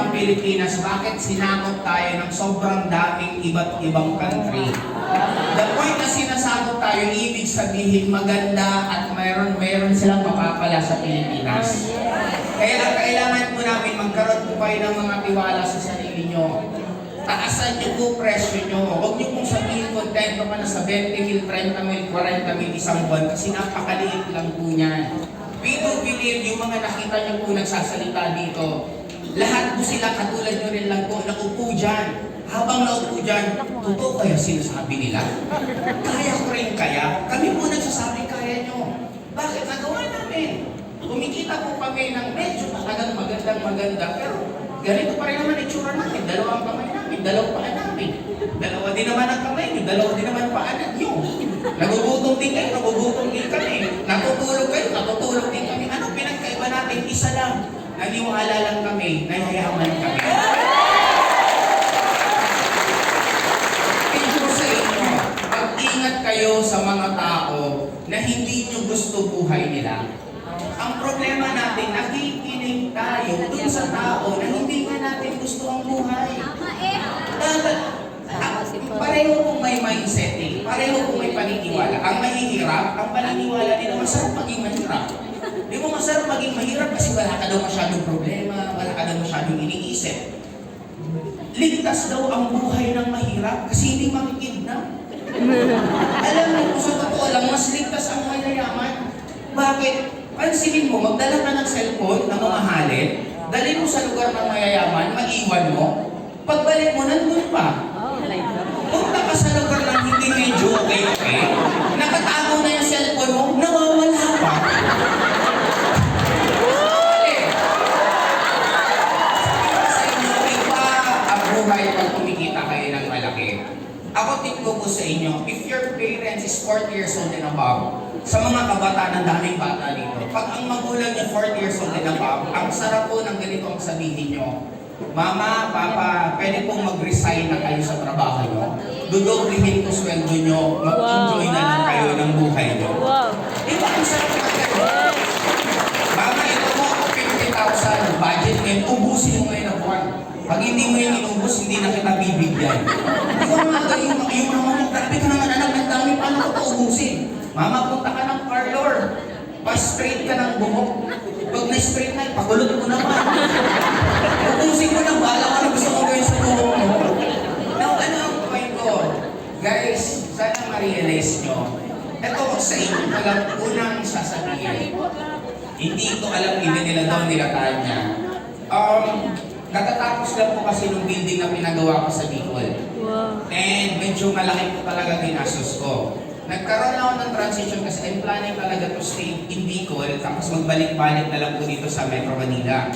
mga Pilipinas, bakit sinakop tayo ng sobrang daming iba't ibang country? The point na sinasakop tayo, ibig sabihin maganda at mayroon silang mapapala sa Pilipinas. Kaya kailangan po namin magkaroon po kayo ng mga tiwala sa sarili nyo. Taasan nyo po presyo nyo. Huwag nyo pong sabihin kontento ka na sa 20 mil, 30 mil, 40 mil isang buwan kasi napakaliit lang po niyan. We do believe yung mga nakita nyo po nagsasalita dito, lahat po sila katulad nyo rin lang po, naupo dyan. Habang naupo dyan, totoo kaya sinasabi nila? Kaya ko rin kaya? Kami po nagsasabi kaya nyo. Bakit nagawa namin? Kumikita po kami ng medyo talagang maganda, pero ganito pa rin naman itsura namin. Dalawang kamay namin, dalawang paa namin. Dalawa din naman ang kamay niyo, dalawa din naman paanan niyo. Nagugutom din kayo, nagugutom din kami. Natutulog kayo, natutulog din kami. Ano pinagkaiba natin? Isa lang. Naniwala lang kami, nayayaman kami. Tingin sa inyo, mag-ingat kayo sa mga tao na hindi nyo gusto buhay nila. Ang problema natin, nakikinig tayo dun sa tao na hindi nga natin gusto ang buhay. Pareho kung may mindset eh. Pareho kung may paniniwala. Ang mahihirap, ang paniniwala nila, masarap maging mahirap. Di mo masarap maging mahirap kasi wala ka daw masyadong problema, wala ka daw masyadong iniisip. Ligtas daw ang buhay ng mahirap kasi hindi makikidnap. Alam mo, kung sa totoo lang, mas ligtas ang mayayaman. Bakit? Pansinin mo, magdala ka ng cellphone na mamahalin, dalhin mo sa lugar ng mayayaman, maiwan mo, pagbalik mo, nandun pa. Punta ka sa lugar ng hindi medyo okay, nakatago na yung cellphone mo, nawawala pa. Iba ang buhay pag kumikita kayo ng malaki. Ako tip ko sa inyo, if your parents is 40 years old and above, sa mga kabataan, ang daming bata dito, pag ang magulang niya 40 years old and above, ang sarap po ng ganito ang sabihin nyo, Mama, Papa, pwede pong mag-resign na kayo sa trabaho nyo. Dudoblihin ko sweldo nyo, mag-enjoy na lang kayo ng buhay nyo. Diba ang sarap na kayo? Mama, ito mo ako 50,000 budget ngayon, ubusin mo ngayon ang buwan. Pag hindi mo yung inubos, hindi na kita bibigyan. Di ba mga yung mama mo, grabe ka naman anak, ang dami paano ko ito ubusin? Mama, punta ka ng parlor. Pa-straight ka ng buhok. Pag na-straight na, ipagulot mo naman. Ubusin mo lang, bahala ka na gusto mo gawin sa buhok mo. Now, ano ang point ko? Guys, sana ma-realize nyo. Ito sa inyo palang unang sasabihin. Hindi ko alam, hindi nila daw nila Tanya. Katatapos lang po kasi nung building na pinagawa ko sa Bicol. And medyo malaki po talaga ginastos ko. Nagkaroon ako ng transition kasi I'm planning talaga to stay in Bicol tapos magbalik-balik na lang po dito sa Metro Manila.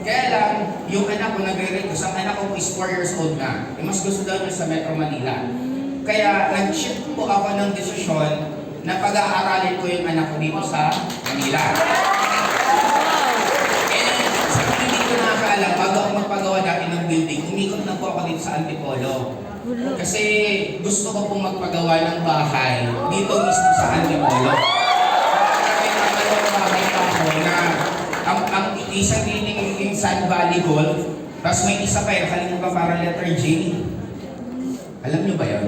Kaya lang, yung anak ko nagre-request, ang anak ko is 4 years old na. Mas gusto daw niya sa Metro Manila. Kaya nag-shift po ako ng desisyon na pag-aaralin ko yung anak ko dito sa Manila. And sa hindi ko nakakaalam, bago ako magpagawa dati ng building, umikot na po ako dito sa Antipolo. Kasi gusto ko pong magpagawa ng bahay dito mismo sa Antipolo. Kasi nakalong bahay pa ako na ang isang dining yung Sun Valley Golf, tapos may isa pa yun, kalimutan parang letter J. Alam nyo ba yun?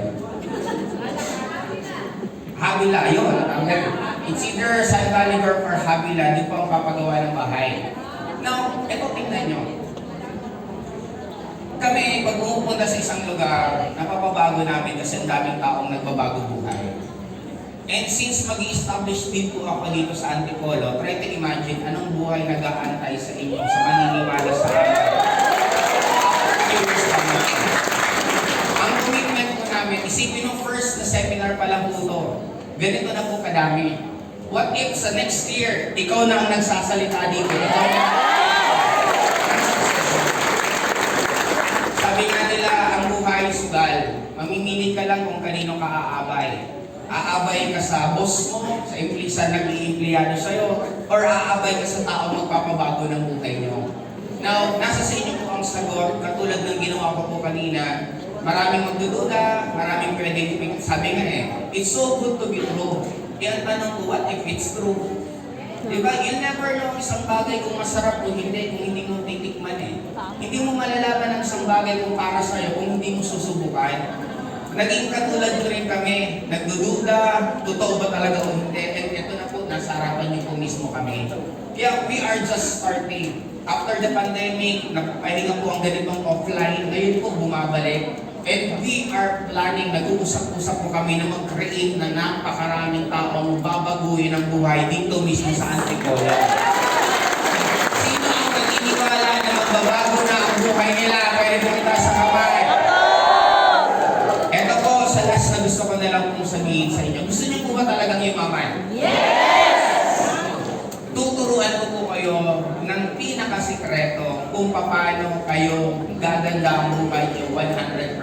Havila, yun. It's either Sun Valley Golf or Havila, dito pa ako papagawa ng bahay. Now, eto tingnan nyo. Kami, pag pumupunta sa isang lugar, napapabago namin kasi ang daming taong nagbabago buhay. And since mag-i-establish din po ako dito sa Antipolo, try to imagine anong buhay nag-aantay sa inyo, sa maniniwala sa amin. Ang commitment ko namin, isipin ng first na seminar pa lang po ito. Ganito na po kadami. What if sa next year, ikaw na ang nagsasalita dito? Sabi nga nila, ang buhay sugal. Mamimili ka lang kung kanino ka aabay. Aabay ka sa boss mo, sa emplisa nag-iimpliyado sa'yo, or aabay ka sa tao magpapabago ng buhay nyo. Now, nasa sa inyo po ang sagot, katulad ng ginawa ko po kanina, maraming magdududa, maraming pwedeng sabi nga it's so good to be true. Kaya tanong ko, what if it's true? Diba? You'll never know isang bagay kung masarap o hindi kung hindi mo titikman eh. Hindi mo malalaman ang isang bagay kung para sa'yo kung hindi mo susubukan. Naging katulad ko rin kami, nagdududa, totoo ba talaga o hindi. And ito na po, nasa harapan niyo po mismo kami. Kaya we are just starting. After the pandemic, napapahinga po ang ganitong offline. Ngayon po, bumabalik. And we are planning, nag-uusap-usap po kami na mag-create na napakaraming taong babaguhin ang buhay dito mismo sa Antipolo. Sino ang naniniwala na magbabago na ang buhay nila? Pwede po kita sa kamay. Ito po, sa last na gusto ko na lang pong sabihin sa inyo. Gusto niyo po ba talagang yumaman? Tuturuan ko po kayo ng pinakasikreto kung paano kayo gaganda ang buhay niyo 100%.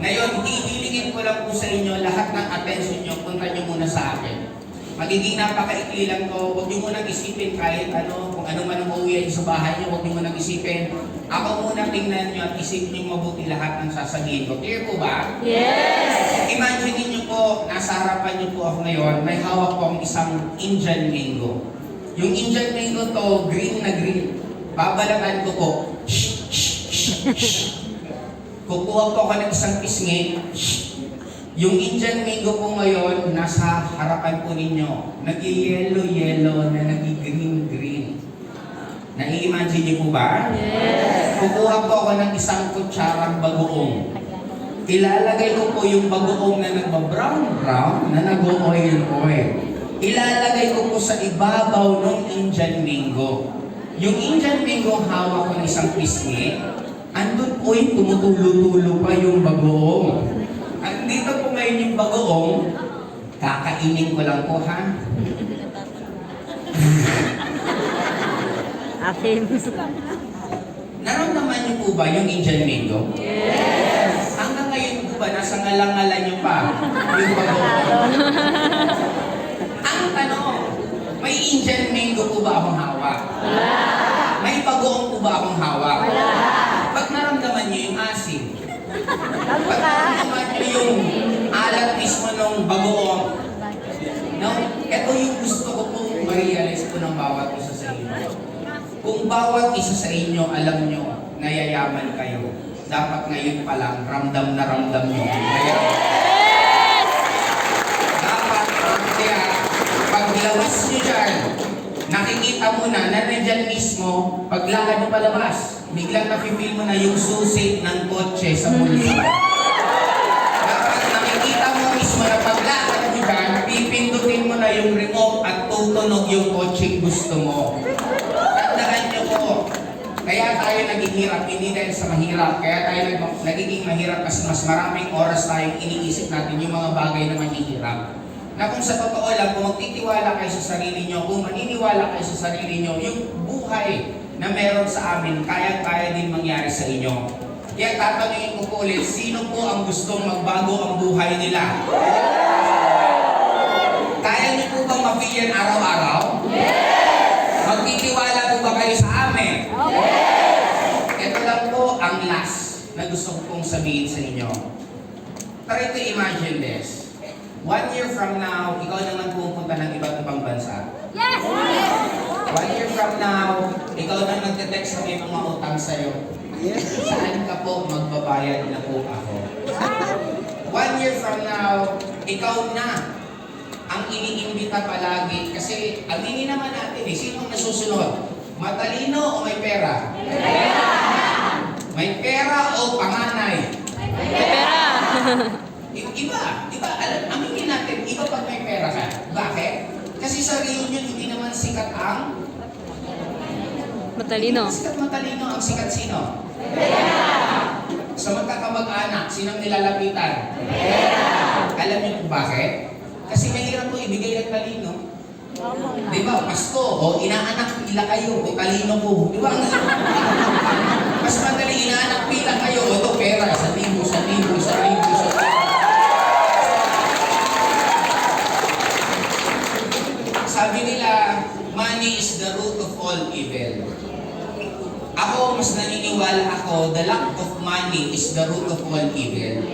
Ngayon, hihilingin ko lang po sa inyo lahat ng attention niyo, punta niyo muna sa akin. Magiging napakaikli lang to, huwag niyo munang isipin kahit ano, kung ano man ang uuwi niyo sa bahay niyo, huwag niyo munang isipin. Ako muna tingnan niyo at isipin niyo mabuti lahat ng sasabihin ko. Clear po ba? Yes! Imagine niyo po, nasa harapan niyo po ako ngayon, may hawak po ang isang Indian mango. Yung Indian mango to, green na green. Babalatan ko po. Kukuha po ako ng isang pisngi. Yung Indian mango po ngayon, nasa harapan po ninyo. Nag-yellow-yellow na nag-green-green. Nai-imagine niyo po ba? Yes! Kukuha po ako ng isang kutsarang bagoong. Ilalagay ko po yung bagoong na nagba-brown-brown na nag-oil-oil. Ilalagay ko po sa ibabaw ng Indian mango. Yung Indian mango hawak ko ng isang pisngi, andun po yung tumutulo-tulo pa yung bagoong. At dito po ngayon yung bagoong, kakainin ko lang po ha. Akin. Naramdaman niyo po ba yung Indian mango? Yes! Hanggang ngayon po ba, nasa ngalang-ngalan niyo pa yung bagoong? Ang tanong, may Indian mango po ba akong hawak? Wala! May bagoong po ba akong hawak? Wala! Pag naramdaman niyo yung asin, Bago pag ka! naramdaman niyo yung alat mismo ng bagoong, no? Ito yung gusto ko pong ma-realize po ng bawat isa sa inyo. Kung bawat isa sa inyo, alam nyo, nayayaman kayo, dapat ngayon pa lang, ramdam na ramdam nyo. Dapat, kaya, paglabas nyo dyan, nakikita mo na nandiyan mismo, paglakad mo palabas, biglang nafe-feel mo na yung susi ng kotse sa bulsa. Dapat nakikita mo mismo na paglakad mo dyan, pipindutin mo na yung remote at tutunog yung kotse gusto mo. Tandaan nyo po, kaya tayo naghihirap, hindi dahil sa mahirap, kaya tayo nagiging mahirap kasi mas maraming oras tayong iniisip natin yung mga bagay na mahihirap. Na kung sa totoo lang, kung magtitiwala kayo sa sarili nyo, kung maniniwala kayo sa sarili nyo, yung buhay na meron sa amin, kaya-kaya din mangyari sa inyo. Kaya tatanungin ko po ulit, sino po ang gustong magbago ang buhay nila? Kaya niyo po bang ma-feel yan araw-araw? Yes! Magtitiwala po ba kayo sa amin? Yes! Ito lang po ang last na gusto ko pong sabihin sa inyo. Try to imagine this. 1 year from now, ikaw naman pupunta ng iba't ibang bansa. Yes! 1 year from now, ikaw na nagte-text na may mga utang sa'yo. Saan ka po magbabayad na po ako? 1 year from now, ikaw na ang iniimbita palagi. Kasi aminin naman natin sino ang nasusunod? Matalino o may pera? Pera! May pera o panganay? Pera! Iba, aminin natin, iba pag may pera ka. Bakit? Kasi sa reunion, hindi naman sikat ang... Matalino. Sikat matalino, ang sikat sino? Pera! Sa magkakamag-anak, sinong nilalapitan? Pera! Alam niyo kung bakit? Kasi mahirap po ibigay ng talino. Di ba? Pasko, o inaanak pila kayo, o talino po. Di ba? Mas madali, inaanak pila kayo, o ito pera, 1,000, 1,000. Sabi nila, money is the root of all evil. Ako, mas naniniwala ako, the lack of money is the root of all evil.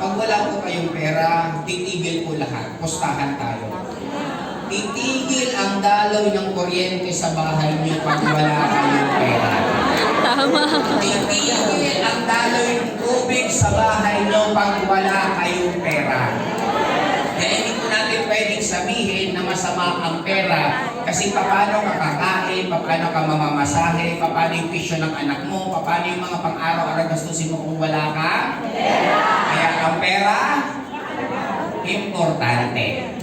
Pag wala po kayong pera, titigil po lahat. Pustahan tayo. Itigil ang daloy ng kuryente sa bahay niyo pag wala kayong pera. Tama. Itigil ang daloy ng tubig sa bahay niyo pag wala kayong pera. Kaya hindi ko natin pwedeng sabihin na masama ang pera kasi paano ka kakain, paano ka mamamasahe, paano yung pisyo ng anak mo, paano yung mga pang-araw-araw gastusin mo kung wala ka pera. Kaya ang pera, importante.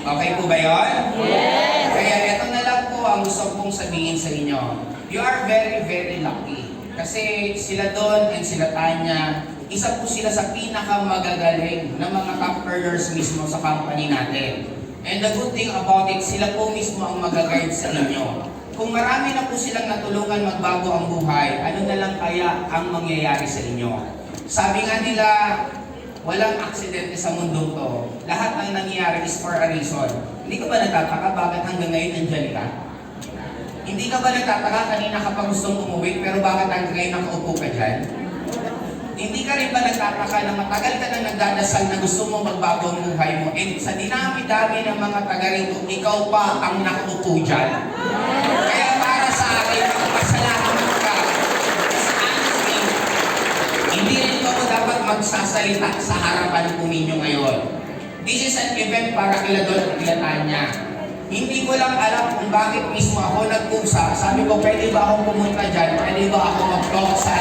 Okay po ba yun? Yes. Kaya ito na lang po ang gusto kong sabihin sa inyo. You are very, very lucky. Kasi sila Don and sila Tanya, isa po sila sa pinakamagagaling na mga top earners mismo sa company natin. And the good thing about it, sila po mismo ang mag-guide sa inyo. Kung marami na po silang natulungan magbago ang buhay, ano na lang kaya ang mangyayari sa inyo? Sabi nga nila, walang aksidente sa mundo to. Lahat ng nangyayari is for a reason. Hindi ka ba nagtataka bakit hanggang ngayon nandyan ka? Hindi ka ba nagtataka kanina ka pa gustong umuwi pero bakit hanggang ngayon nakaupo ka dyan? Hindi ka rin ba nagtataka na matagal ka na nagdadasal na gusto mo magbago ang buhay mo and sa dinami-dami ng mga taga rito, ikaw pa ang nakaupo dyan? Kaya para sa akin, pasalamat ka. Honestly, hindi rin ako dapat magsasalita sa harapan po ninyo ngayon. This is an event para kila Don at kila Tanya. Hindi ko lang alam kung bakit mismo ako nag-usap. Sabi ko, pwede ba akong pumunta dyan? Pwede ba ako mag-talk sa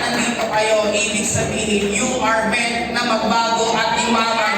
nandito kayo, ibig sabihin, you are meant na magbago at imaman